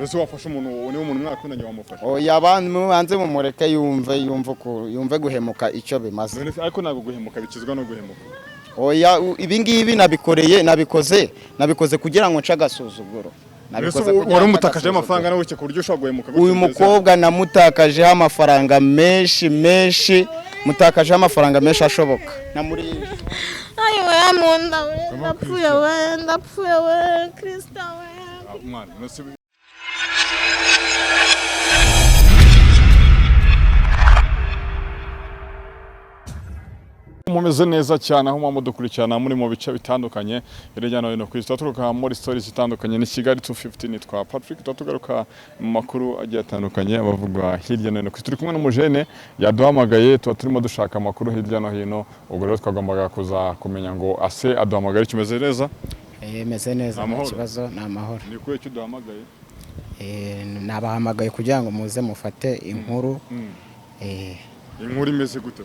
Mbese wafasha umuntu niwe umuntu mwakundanye wamufasha. Oya abantu banze mumureke yumve guhemuka icyo bimaze. Ariko ntabwo guhemuka bikizwa no guhemuka. Oya ibi ngibi nabikoze kugira ngo nce agasuzuguro. Wari umutakaje amafaranga nawe ku buryo ushobora guhemuka. Uyu mukobwa namutakaje amafaranga menshi mutakaje amafaranga menshi ashoboka. Namuri ayo yamunda we ndapfuye we Kristo we. Mwana nose mumeze neza cyane aho mudukurikirana muri mu bice bitandukanye hirya no hino ku isi. Tugaruka muri stories zitandukanye ni Kigali 250 nitwa Patrick. Tugaruka mu makuru agiye atandukanye abavugwa hirya no hino ku isi. Turi kumwe n'umujene yaduhamagaye tuba turimo dushaka amakuru hirya no hino. Ubwo rero twagombaga kuza kumenya ngo ase aduhamagaye kimeze neza. Meze neza ikibazo na amahoro. Ni kuye cyo duhamagaye. Nabahamagaye kugira ngo muze mufate inkuru. Inkuru imeze gute?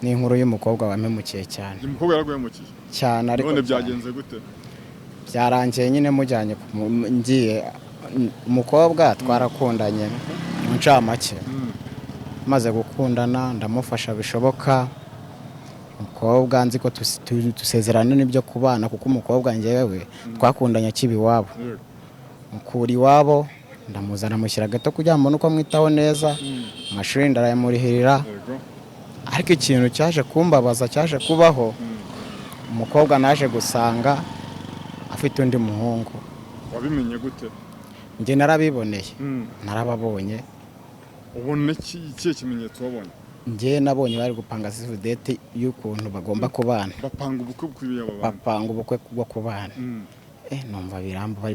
Ni inkuru y'umukobwa wamemukiye cyane. Umukobwa yaraguhemukiye cyane ariko none byagenze gute? Byarangiye nyine mujyanye ngiye umukobwa twarakundanye mu ncamake. Maze gukundana ndamufasha bishoboka. Umukobwa nzi ko tusezerana n'ibyo kubana kuko umukobwa ngewe twakundanye kibi wabo. Mukuri wabo ndamuzana mushyira gato kugira ngo nuko mwitaho neza. Amashuri ndarayamurihirira. Ariko ikintu cyaje kumbabaza cyaje kubaho umukobwa naje gusanga afite undi muhungu. Wabimenye gute? Nge narabiboneye. Narababonye. Ubone iki kimenyetso wabonye? Nge nabonye bari gupanga date y'ukuntu bagomba kubana. Bapanga ubukwe bw'ibiyabo bana. Bapanga ubukwe bwo kubana. Numva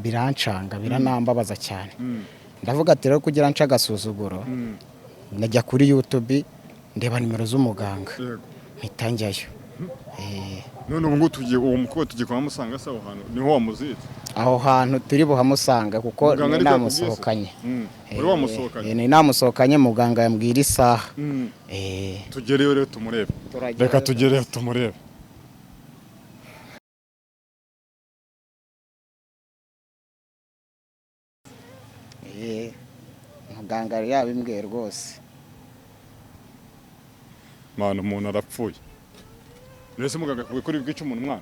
birancanga biranambabaza cyane. Ndavuga ati rero kugira nca agasuzuguro najya kuri YouTube ndeba nimero z'umuganga mitangiyayo. None ubu tugiye uwo mukobwa tugiye kwamusanga se aho hantu niho wamuzitse? Aho hantu turi buhamusanga kuko namusohokanye. Uri wamusohokanye? Ni namusohokanye muganga yambwira isaha. Tugereyo rero tumurebe. Reka tugereyo tumurebe. Muganga yari yabimbwiye rwose. Mwana umuntu arapfuye. Nese muganga kuri bwica umuntu mwana?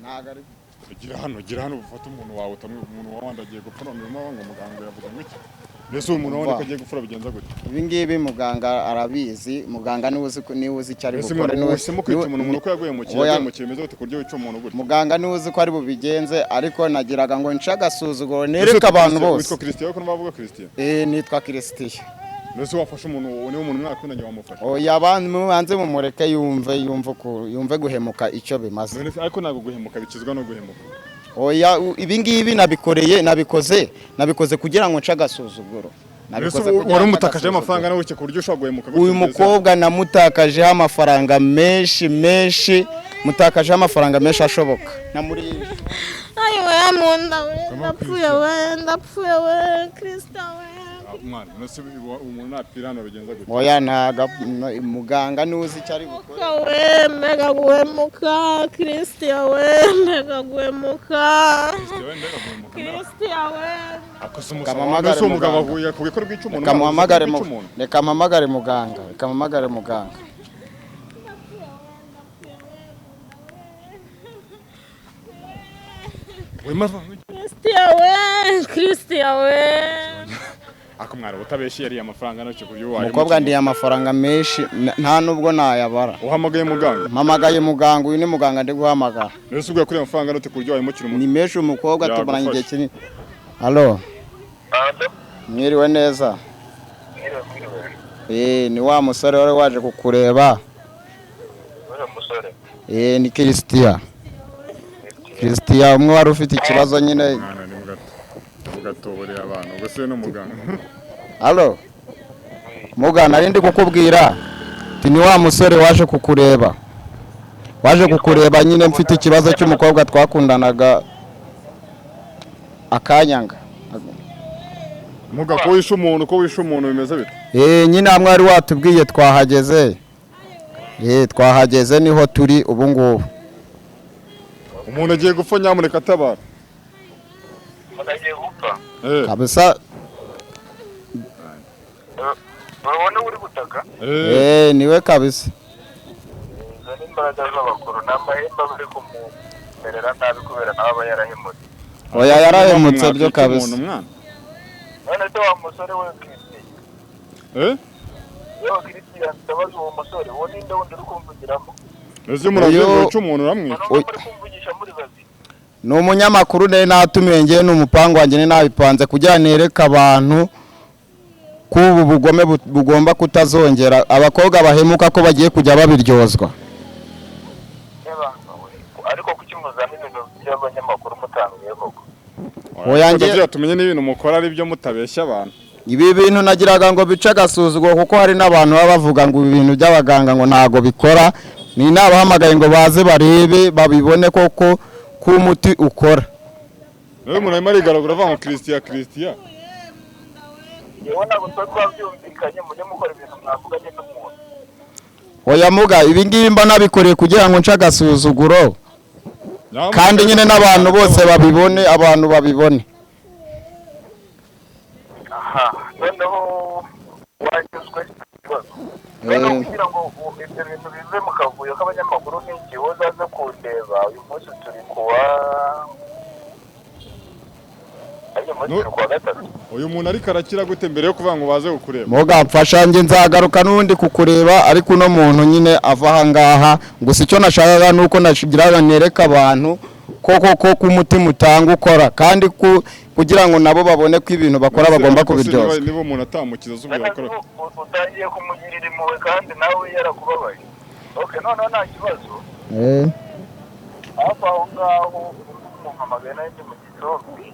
Nagari. Gira hano ufata umuntu wawe utamwe umuntu wawandagiye gupfa none ngo muganga yavuga ngo iki? Nese umuntu wabone ko agiye gupfura bigenza gute? Ibi ngibi muganga arabizi, muganga niwe uzi cyari gukora nese mukwita umuntu ko yaguye mu kimeze gute kuryo wica umuntu gute? Muganga niwe uzi ko ari bubigenze ariko nagiraga ngo nca agasuzuguro nereka abantu bose. Witwa Christian ko navuga Christian? Nitwa Christian. Nese wafasha umuntu niwe umuntu mwakundanye wamufasha. Oya abantu banze mumureke yumve guhemuka icyo bimaze. Ariko ntabwo guhemuka bikizwa no guhemuka. Oya ibi ngibi nabikoze kugira ngo nce agasuzuguro. Wari umutakaje amafaranga nawe ku buryo ushobora guhemuka. Uyu mukobwa namutakaje amafaranga menshi mutakaje amafaranga menshi ashoboka. Namuri ayo yamunda we ndapfuye we Kristo we. Mwana nose umuntu apirano bigenza gute? Oya ntaga muganga nuzi cyari gukora. We mega guhemuka Kristo we mega guhemuka. Kristo we. Akosumusaba umugabo avuye ku gikora bw'icyo umuntu. Reka mpamagare muganga. Kristo we. Akumwara utabeshye yari amafaranga nacyo kuryo wayo. Umukobwa ndi amafaranga menshi nta nubwo nayabara. Uhamagaye muganga? Mpamagaye muganga, uyu ni muganga ndi guhamagara. Nese ubwo kuri amafaranga nacyo kuryo wayo mukiri umuntu. Ni menshi umukobwa tumaranye igihe kinini. Allo. Mwiriwe neza. Ni wa musore wari waje kukureba. Ni Christian. Umwe wari ufite ikibazo nyine. Gatobore abantu gose no muganga. Allo. Muganga ari ndi kukubwira. Ni wa musore waje kukureba. Nyine mfite ikibazo cy'umukobwa twakundanaga akanyanga. Muga ko wishe umuntu bimeze bite? Nyine amwe ari watubwiye twahageze. Twahageze niho turi ubu ngubu. Umuntu agiye gupfa nyamuneka atabara. Agiye gupfa. Kabisa wavugaga niwe kabisa izo ni imbaraga z'abakuru n'amahembe bari kumumerera nabi kubera nawe aba yarahemutse oya yarahemutse byo kabisa none se wa musore we Christian yo Christian ndabaza uwo musore uwo ninde wundi uri kumvugiramo ese muragiye guca umuntu uramwica uri kumvugisha muri babiri ni umunyamakuru ne natumiye ngiye n'umupango wanjye ne nabipanze kugira nereka abantu ko ubu bugome bugomba kutazongera abakobwa bahemuka ko bagiye kujya babiryozwa ariko kukimuzana ibintu by'abanyamakuru mutangiye koko oya ngiye tumenye n'ibintu mukora ari byo mutabeshya abantu ibi bintu nagiraga ngo bice agasuzuguro kuko hari n'abantu baba bavuga ngo ibi bintu by'abaganga ngo ntago bikora ni nabahamagaye ngo baze barebe babibone koko ko umuti ukora nawe murayima arigaragura avuga ngo Christian yewe ntabwo twabyumvikanye mujye mukora ibintu mwavuganye n'umuntu oya muga ibi ngibi mba nabikoreye kugira ngo nce agasuzuguro kandi nyine n'abantu bose babibone abantu babibone aha noneho wanyuzwe ikibazo noneho kugira ngo ibyo bintu bive mu kavuyo k'abanyamakuru n'iki uzaze kundeba uyu munsi turi kuwa gatatu uyu muntu ariko arakira gute mbere yo kuvuga ngo baze kukureba muga mfasha njye nzagaruka n'undi kukureba ariko uno muntu nyine ava aha ngaha gusa icyo nashakaga nuko nashigiraga nereka abantu ko umutima utanga ukora kandi kugira ngo nabo babone ko ibintu bakora bagomba kubiryoza niba umuntu atamukiza z'ubwo yakora utangiye kumugirira impuhwe kandi nawe yarakubabaye noneho nta kibazo hafi aho ngaho umuhamagaye nawe ndi mu gicumbi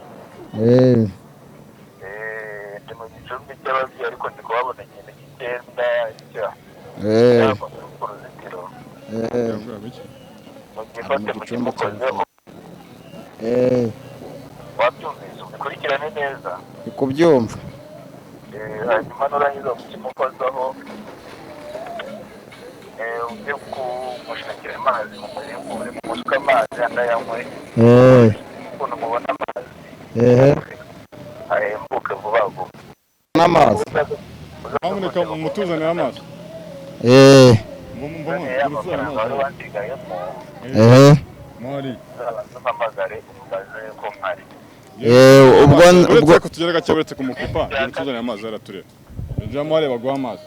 ndi mu gicumbi cy'ababyeyi ariko ndi kuhabona ikintu cy'icyenda ku ruzitiro mugifate mukimukozeho wabyumvise ubikurikirane neza ni kubyumva hanyuma nurangiza mukimukozaho ujye kumushakira amazi mumuyungure mumusuke amazi andayanywe ukuntu mubona amazi ahembuke vuba vuba n'amazi nyamuneka mumutuzanire amazi amafaranga wari wansigayemo Mari mpamagare umubaze ko mpari ubwo kutugera gake uretse kumukupa tuzanire amazi aratureba njya mare baguha amazi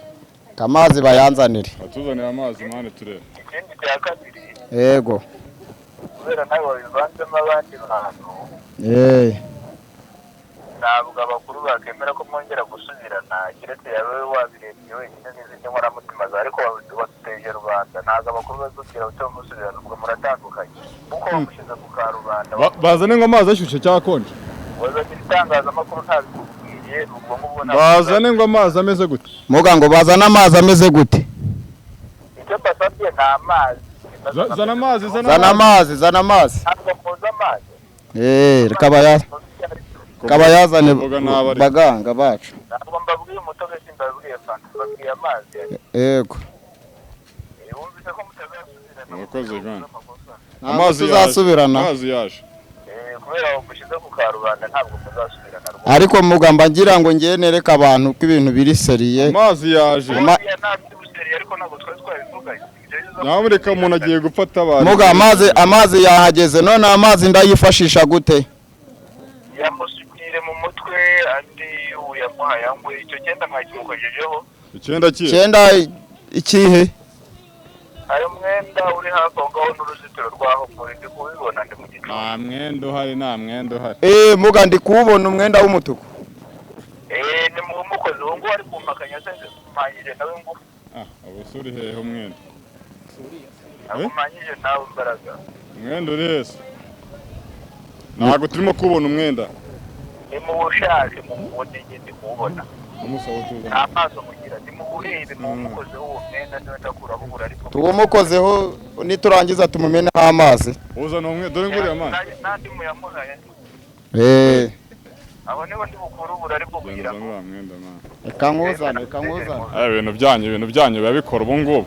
amazi bayanzanire batuzanire amazi mane tureba ikindi cya kabiri yego kubera nawe wabivanzemo abandi bantu ntabwo abakuru bakemera ko mwongera gusubirana keretse yawe wabirebye wenyine n'izindi nkoramutima zawe ariko waduteje rubanda ntabwo abakuru bazubwira utyo musubirana ubwo muratandukanye kuko bamushyize ku karubanda bazane ngo amazi ashyushye cyangwa akonje wazanira itangazamakuru ntabikubwiye ubwo ngubwo bazane ngo amazi ameze gute muga ngo bazane amazi ameze gute icyo mbasabye ni amazi zana amazi zana amazi ntabwo mpuza amazi kaba yazane baganga bacu ntabwo mbabwiye umutobe simbabwiye fanta mbabwiye amazi yego wumvise ko mutazasubirana murakoze gana amazi uzasubirana amazi yaje kubera aho mushyize ku karubanda ntabwo muzasubirana ariko mugamba ngira ngo ngiye nereka abantu ko ibintu biri seriye amazi yaje ariko ntabwo twari twabivuganye nyamuneka umuntu agiye gufata abantu muga amazi yahageze none amazi ndayifashisha gute yamusukire mu mutwe andi uyamuhaye ngo icyo cyenda mwakimukojejeho icyenda ikihe ayo mwenda uri hafi aho ngaho n'uruzitiro rwaho muri ndi kubibona ndi mu gicumbi nta mwenda uhari muga ndi kuwubona umwenda w'umutuku ni mu mukozi uwo nguwo ari kumpakanya se mpanyije nawe ngufu abasore hehe umwenda mpanyije nawe imbaraga umwenda uri hese ntabwo turimo kubona umwenda ni mu bushake mu mubonye ndi kuwubona nta maso mugira ndi mu burebe mu mukozeho uwo mwenda niwe ndakuraho ubura ariko tuwumukozeho niturangiza tumumeneho amazi uzana umwenda dore nguriye amazi n'andi muyamuhaye aho niho ndi bukuru ubura ariko kugira ngo reka nkuzane ibintu byanyu biba bikora ubu ngubu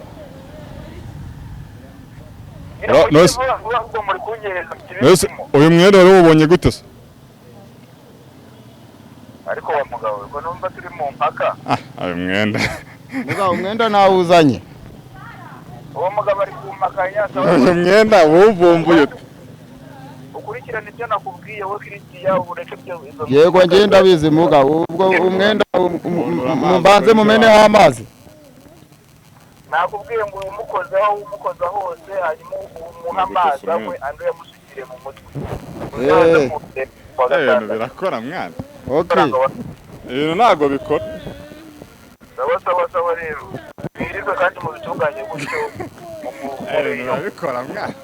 uyu mwenda wari wubonye gute se ariko wa mugabo ubwo numva turi mu mpaka uyu mwenda Muga umwenda nawuzanye. uwo mugabo ari kumakanya umwenda wubumbuye ukurikirana ibyo nakubwiye we Christian ureke byo Yego ngenda bizi muga ubwo umwenda mbanze mumeneho amazi. nakubwiye ngo umukoza hose hanyuma umuha amazi amwe andi yamusukire mu mutwe ibintu birakora mwana Okay. ibintu ntabwo bikora sawa rero birirwe kandi mu bitunganye gutyo ibintu birabikora mwana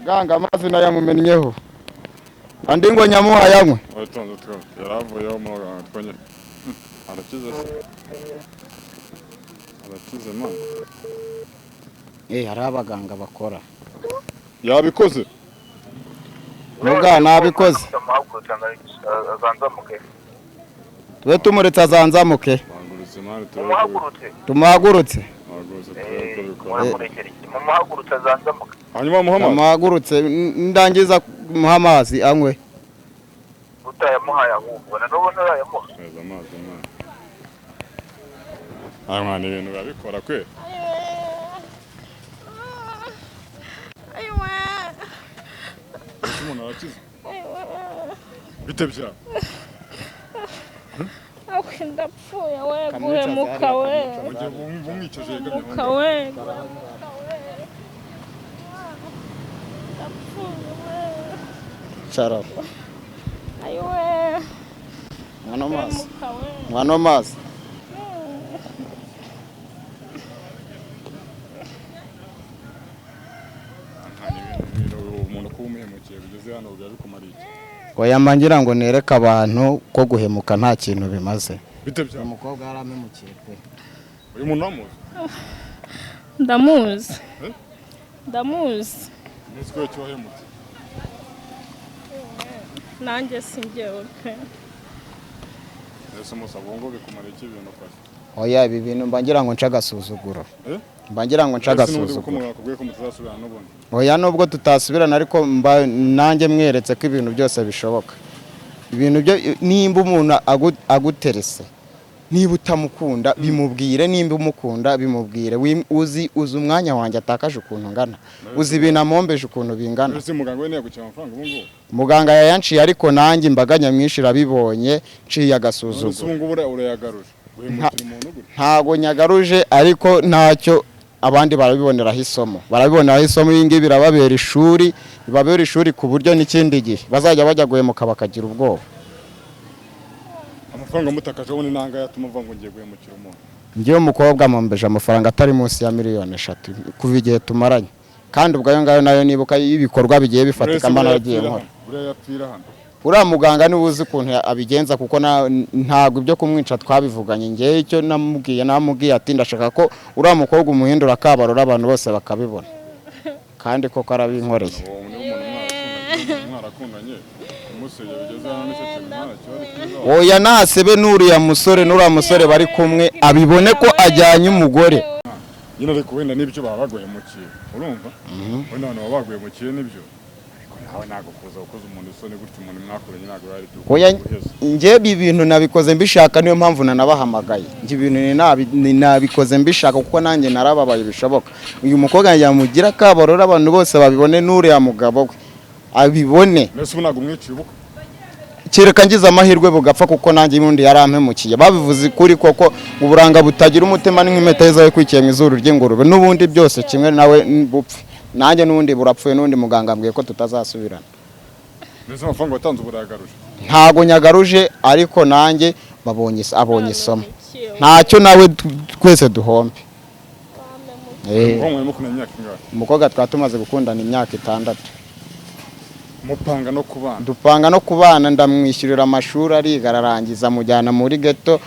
Ganga amazi nayamumenyeho. Andi ngo nyamuha yanywe. Watonze two yaravuyeho mu twonye arakize man Hari abaganga bakora. yabikoze Muga nabikoze. Twe tumuretse azanzamuke. bangurutse mani Tumuhagurutse. mumuhagurutse azanzamuke hanyuma Muhammad Tumuhagurutse ndangiza muha amazi anywe. utayamuhaye ahubwo na n'ubu ntarayamuha neza amazi mwana mwana ibintu birabikora kwe umuntu arakize bite byawe Awe ndapfuye we guhemuka we. mugiye bumwicaje Muka we. Chara. Ayiwe. Mwana mazi. Muka we. Mwana mazi. umuntu kumuhemukiye bigeze hano byabikumariye Oya mangira ngo nereka abantu ko guhemuka nta kintu bimaze. bite byawe Umukobwa yaramemukiye pe. uyu muntu wamuzi Ndamuzi. Ndamuzi. nzi ko cyahemutse Nanjye sinjyewe pe. ese musaba ngo bikumara iki ibintu kwase Oya ibi bintu mbangira ngo ncagasuzuguro. Mbangira ngo ncagasuzuguro. nakubwiye ko mutazasubirana n'ubundi Oya nubwo tutasubirana ariko nanjye mweretse ko ibintu byose bishoboka. Ibintu byo nimba umuntu aguterese niba utamukunda bimubwire, nimba umukunda bimubwire. Uzi umwanya wanjye atakaje ukuntu ngana, uzi ibintu amombeje ukuntu bingana. ese muganga we ntiyaguciye amafaranga ubu ngubu Muganga yayanciye ariko nanjye imbaga nyamwinshi irabibonye nciye agasuzuguro. ese ubu ngubu urayagaruje guhemukira umuntu gutya Ntago nyagaruje ariko ntacyo abandi barabiboneraho isomo. Barabiboneraho isomo y'ingi birababera ishuri, bibabera ishuri ku buryo n'ikindi gihe bazajya bajya guhemuka bakagira ubwoba. amafaranga mutakaje ubundi nanga yatuma uvuga ngo ngiye guhemukira umuntu Ngiye umukobwa amombeje amafaranga atari munsi ya 3,000,000 kuva igihe tumaranye. Kandi ubwo ayo ngayo nayo nibuka ibikorwa bigiye bifatika mbana yagiye nkora. buriya yapfira hano Uriya muganga ni uzi ukuntu abigenza kuko ntago ibyo kumwica twabivuganye. Ngiye icyo namubwiye ati ndashaka ko uriya mukobwa umuhindura kabarora abantu bose bakabibona. Kandi koko arabinkoreye. uwo ni umuntu mwarakundanye umuseye bigeze hano nicyo kintu cyari Oya nasebe n'uriya musore bari kumwe abibone ko ajyanye umugore. nyine ariko wenda n'ibyo baba baguhemukiye urumva wenda abantu baba baguhemukiye n'ibyo ariko nawe ntabwo kuza gukoza umuntu isoni gutya umuntu mwakuranye ntabwo yari Oya njye ibintu nabikoze mbishaka niyo mpamvu nanabahamagaye. Njye ibintu nabikoze mbishaka kuko nanjye narababaye bishoboka. Uyu mukobwa yamugira kabarora abantu bose babibone n'uriya mugabo we abibone. mbese ubu ntabwo umwiciye ubukwe Kereka ngize amahirwe bugapfa kuko nanjye ibundi yarampemukiye. Babivuze kuri koko uburanga butagira umutima n'impeta yezawe kwikiye mu izuru ry'ingurube n'ubundi byose kimwe nawe bupfe. Nanjye n'ubundi burapfuye n'undi muganga ambwiye ko tutazasubirana. mbese amafaranga watanze uburayagaruje Ntago nyagaruje ariko nanjye abonye isomo. Ntacyo nawe twese duhombe. umukobwa murimo kumenya imyaka ingahe Umukobwa twatumaze gukundana imyaka 6. mupanga no kubana Dupanga no kubana ndamwishyurira amashuri arigararangiza mujyana muri ghetto.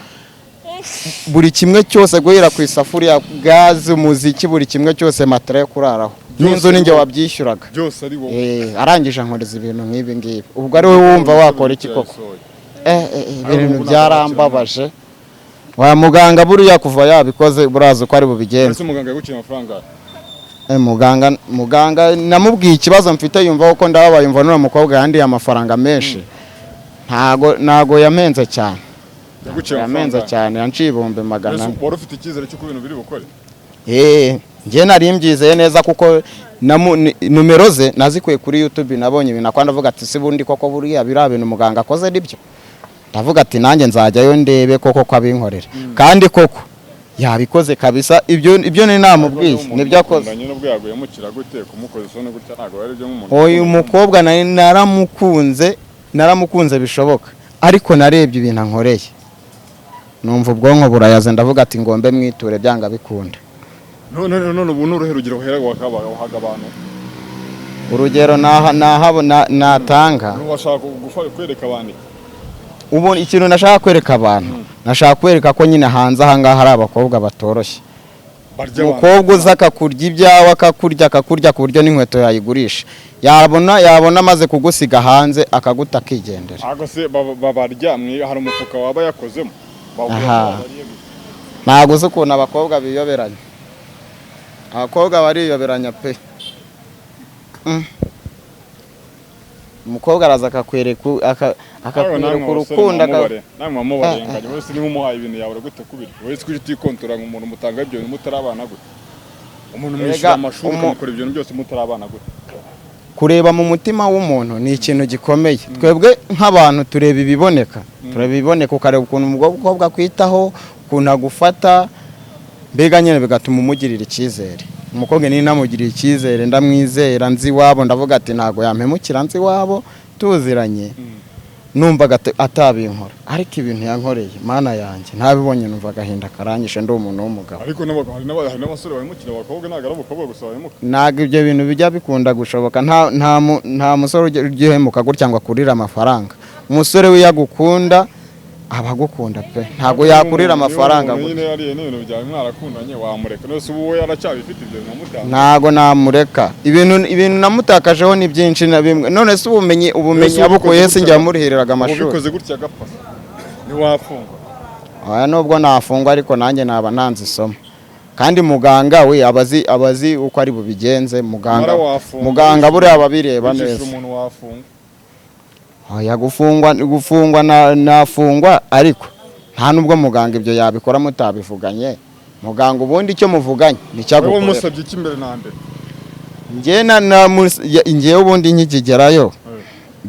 Buri kimwe cyose guhera ku isafuriya, gaze, umuziki, buri kimwe cyose matara yo kuraraho. N'inzu ninjye wabyishyuraga. byose ari wowe Arangije nkoreza ibintu nk'ibi ngibi. Ubwo ari we wumva wakora iki koko? Ibintu byarambabaje. wa muganga buriya kuva yabikoze buraza uko ari bubigenze. ese muganga yaguciye amafaranga Muganga namubwiye ikibazo mfite yumva ko ndababaye umva nura mukobwa yandi amafaranga menshi ntago yamenze cyane. Yamenze cyane yanciye 200. wari ufite icyizere cy'uko ibintu biri bukore? Njye nari mbyizeye neza kuko numero ze nazikuye kuri YouTube nabonye ibintu akwanda avuga ati si bundi koko buriya bira bintu muganga akoze nibyo. Ndavuga ati nanjye nzajyayo ndebe koko ko abinkorera kandi koko yabikoze kabisa ibyo ni namubwiye nibyo akoze. Nubwo yaguye mukira gute kumukoza sone gutya ntago ari byo nk'umuntu. Uyu mukobwa naramukunze bishoboka ariko narebye ibintu ankoreye numva ubwonko burayaze ndavuga ati ngombe mwiture byanga bikunda. none ubu n'uruhe rugero wahaga abantu? Urugero natanga washaka kwereka abantu ubu ikintu nashaka kwereka abantu nashaka kwereka ko nyine hanze ahangaha hari abakobwa batoroshye. Umukobwa uza akakurya ibyawe akakurya ku buryo n'inkweto yayigurisha yabona amaze kugusiga hanze akaguta akigendera. Ago se babarya hari umufuka waba yakozemo. Ntago uzi ukuntu abakobwa biyoberanya. Abakobwa bariyoberanya pe. Umukobwa araza akakwereka urukundo namwe mubarenganya bose ni umuhaye ibintu yawe gute kubiri wowe twiti kontora nk'umuntu mutanga ibyo mutarabana gute umuntu mwishira amashuri mukora ibyo byose mutarabana gute. Kureba mu mutima w'umuntu ni ikintu gikomeye. Twebwe nk'abantu tureba ibiboneka ukareba ukuntu umukobwa kwitaho ukuntu agufata mbega nyene bigatuma umugirira icyizere. Umukobwa ni namugirira icyizere ndamwizera nzi wabo ndavuga ati ntago yampemukira nzi wabo tuziranye numva atabinkora ariko ibintu yankoreye mana yanjye ntabibonye numva gahinda karanyishe ndi umuntu w'umugabo. Ariko hari n'abasore bahemukira abakobwa ntago ari abakobwa gusa bahemuka. Ntago ibyo bintu bijya bikunda gushoboka nta musore ugihemuka gutya ngo akurira amafaranga. Umusore we yagukunda abagukunda pe ntago yakurira amafaranga gutya. Nyine yari n'ibintu byawe mwarakundanye wamureka nose ubu we yaracyabifite ibyo namutaka. Ntago namureka ibintu namutakajeho ni byinshi na bimwe none se ubumenyi abukuye se njya murihiriraga amashuri. Ubikoze gutya gapfa ni wafungwa. Nubwo nafungwa ariko nanjye naba nanze isomo kandi muganga we abazi uko ari bubigenze muganga buriya ababireba neza. Umuntu wafungwa gufungwa nafungwa ariko nta nubwo muganga ibyo yabikora mutabivuganye. Muganga ubundi icyo muvuganye nicyagukorera. Wowe musabye ikimbere nande? Ngewe ubundi nkikigerayo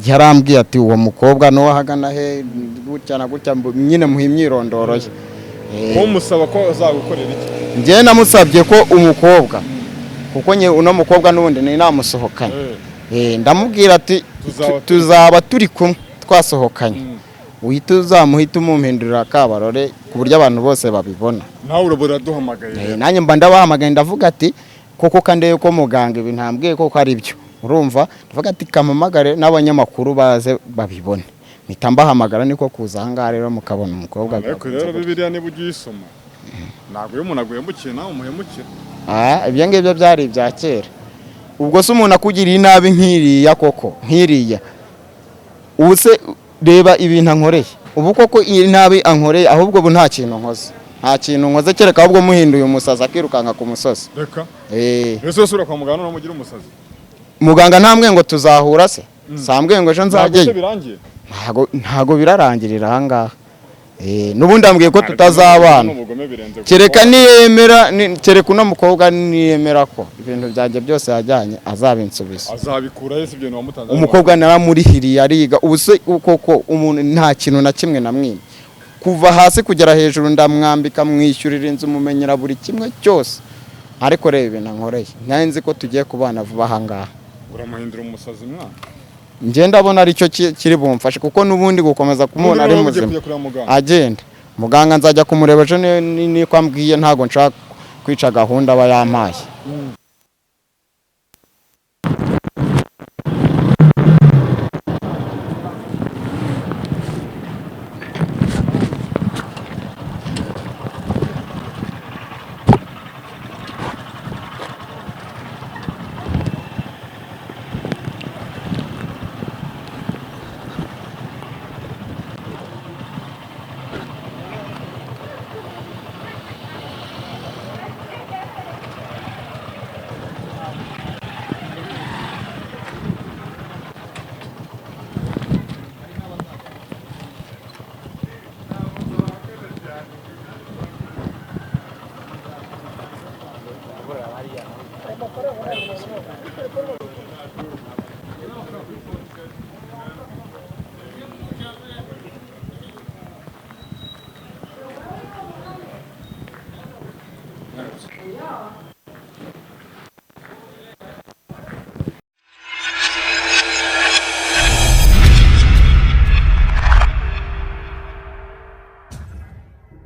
yarambwiye ati uwo mukobwa no wahagana he gutya na gutya nyine muha imyirondoro ye. Wowe musaba ko azagukorera iki? Ngewe namusabye ko umukobwa kuko uno mukobwa n'ubundi ni namusohokanye. Ndamubwira ati tuzaba turi kumwe twasohokanye uhita uzamuhita umumpindurira kabarore ku buryo abantu bose babibona. Nawe urabura duhamagaye. Nanjye mba ndabahamagaye ndavuga ati koko kandeye ko muganga ibi ntambwiye koko ari byo urumva ndavuga ati kamamagare n'abanyamakuru baze babibone mpita mbahamagara niko kuza ahangaha rero mukabona umukobwa. Ariko rero Bibiliya niba ugisoma ntabwo iyo umuntu aguhemukiye nawe umuhemukira. Ibyo ngibyo byari ibya kera. Ubwo se umuntu akugiriye inabi nkiriya koko nkiriya ubuse reba ibintu ankoreye ubu koko inabi ankoreye ahubwo ubu nta kintu nkoze kereka ahubwo muhinduye umusazi akirukanka ku musozi. Reka ese usura kwa muganga n'umugira umusazi. Muganga ntambwe ngo tuzahura se sambwe ngo ejo nzajyeyo. Ntago birarangirira ahangaha. Nubundi ambwiye ko tutazabana kereka niyemera kereka uno mukobwa niyemera ko ibintu byanjye byose yajyanye azabinsubiza. Azabikura yese ibyo wamutanze. Umukobwa naramurihiriye ariga ubuse koko umuntu nta kintu na kimwe namwimye kuva hasi kugera hejuru ndamwambika mwishyurira inzu mumenyera buri kimwe cyose ariko reba ibintu ankoreye nzi ko tugiye kubana vuba ahangaha. Uramuhindura umusazi mwana. Nje ndabona ari cyo kiri bumfashe kuko nubundi gukomeza kumubona ari muzima agenda. Muganga nzajya kumureba ejo niko ambwiye ntago nshaka kwica gahunda aba yampaye.